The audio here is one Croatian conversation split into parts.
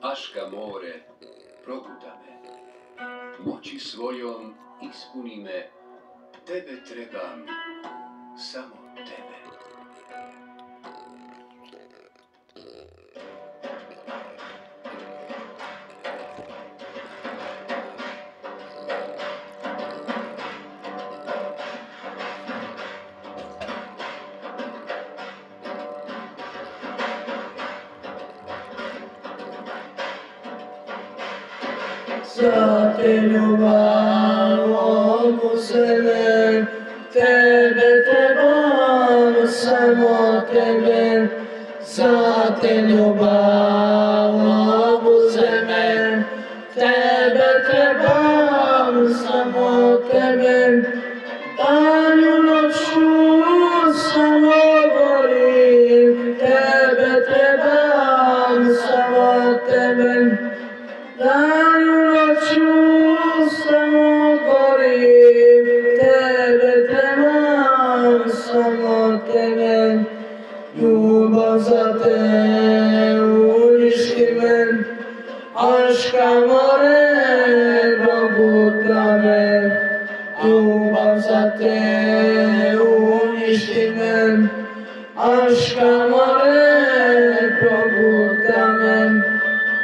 Aška more, probuda me, moći svojom ispuni me, tebe trebam, samo tebe. Za te ljubav ovu zemlju, tebe trebam, samo tebe. Za te ljubav ovu zemlju, tebe trebam, samo tebe. Danju noću samo gorim, tebe trebam, samo tebe. Danju noću samo gorim, tebe trebam, samo tebe. Ljubav za te uništi me, Aška more probuda me. Ljubav za te uništi me, Aška more probuda me.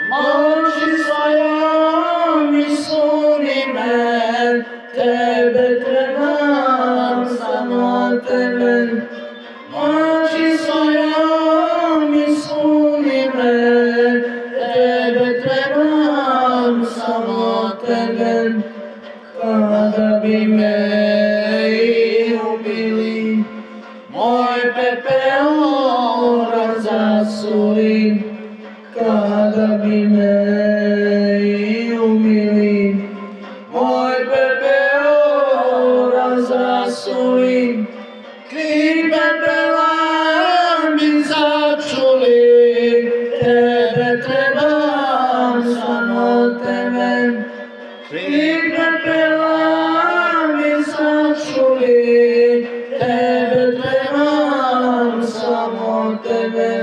Moći svojom ispuni me, tebe trebam, samo tebe. Moći svojom ispuni me, tebe trebam, samo tebe. Kada bi me i ubili, moj pepeo razasuli. Kada bi me i ubili, moj pepeo razasuli. Krik pepela mi začuli, tebe trebam, samo tebe. Krik pepela mi začuli, tebe trebam, samo tebe.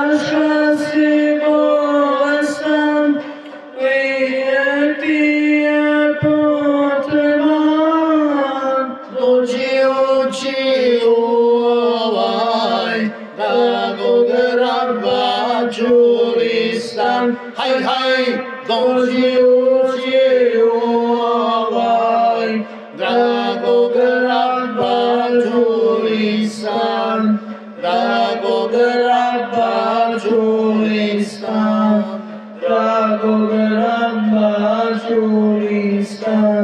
Aška si bolestan, vidjet ti je potreban. Dođi ući u ovaj dragog raba Đulistan. Haj, haj, dođi ući u ovaj dragog raba Đulistan. Dragog raba Đulistan, dragog raba Đulistan.